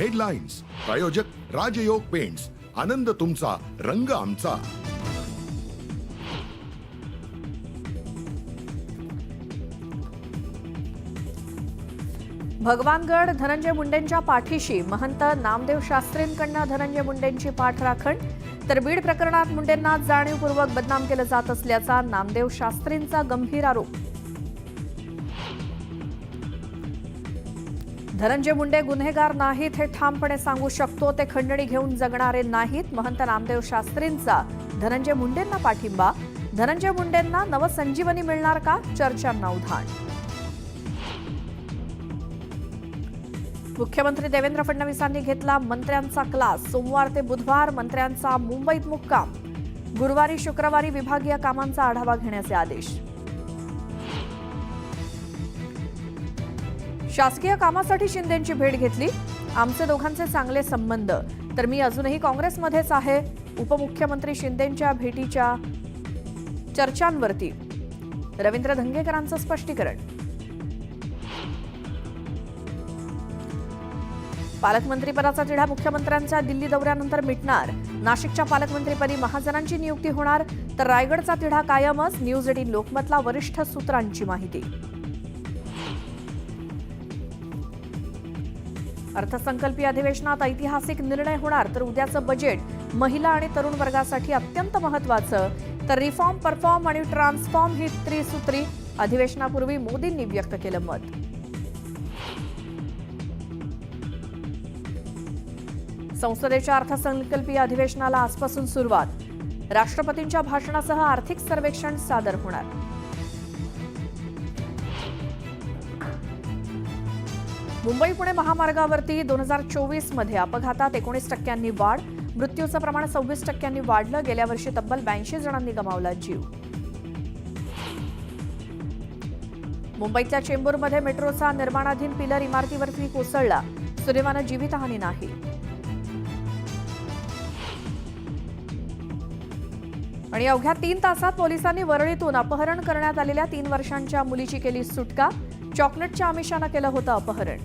Headlines प्रायोजक राजयोग paints, आनंद तुमचा, रंग आमचा. भगवानगड धनंजय मुंडेंच्या पाठीशी महंत नामदेव शास्त्रींकडनं धनंजय मुंडेंची पाठराखण. तर बीड प्रकरणात मुंडेंना जाणीवपूर्वक बदनाम केलं जात असल्याचा नामदेव शास्त्रींचा गंभीर आरोप. धनंजय मुंडे गुन्हेगार नाहीत हे ठामपणे सांगू शकतो. ते खंडणी घेऊन जगणारे नाहीत. महंत नामदेव शास्त्रींचा धनंजय मुंडेंना पाठिंबा. धनंजय मुंडेंना नवसंजीवनी मिळणार का? चर्चांना उधाण. मुख्यमंत्री देवेंद्र फडणवीसांनी घेतला मंत्र्यांचा क्लास. सोमवार ते बुधवार मंत्र्यांचा मुंबईत मुक्काम. गुरुवारी शुक्रवारी विभागीय कामांचा आढावा घेण्याचे आदेश. शासकीय कामासाठी शिंदेंची भेट घेतली. आमचे दोघांचे चांगले संबंध, तर मी अजूनही काँग्रेसमध्येच आहे. उपमुख्यमंत्री शिंदेंच्या भेटीच्या चर्चांवरती रवींद्र धंगेकरांचं स्पष्टीकरण. पालकमंत्रीपदाचा तिढा मुख्यमंत्र्यांच्या दिल्ली दौऱ्यानंतर मिटणार. नाशिकच्या पालकमंत्रीपदी महाजनांची नियुक्ती होणार, तर रायगडचा तिढा कायमच. न्यूज 18 लोकमतला वरिष्ठ सूत्रांची माहिती. अर्थसंकल्पीय अधिवेशनात ऐतिहासिक निर्णय होणार, तर उद्याचं बजेट महिला आणि तरुण वर्गासाठी अत्यंत महत्त्वाचं. तर रिफॉर्म, परफॉर्म आणि ट्रान्सफॉर्म ही त्रिसूत्री अधिवेशनापूर्वी मोदींनी व्यक्त केलं मत. संसदेच्या अर्थसंकल्पीय अधिवेशनाला आजपासून सुरुवात. राष्ट्रपतींच्या भाषणासह आर्थिक सर्वेक्षण सादर होणार. मुंबई पुणे महामार्गावरती 2024 मध्ये अपघातात 19% वाढ. मृत्यूचं प्रमाण 26% वाढलं. गेल्या वर्षी तब्बल 82 जणांनी गमावला जीव. मुंबईतल्या चेंबूरमध्ये मेट्रोचा निर्माणाधीन पिलर इमारतीवरती कोसळला. सुदैवानं जीवितहानी नाही. आणि अवघ्या 3 तासात पोलिसांनी वरळीतून अपहरण करण्यात आलेल्या 3 वर्षांच्या मुलीची केली सुटका. चॉकलेटच्या आमिषानं केलं होतं अपहरण.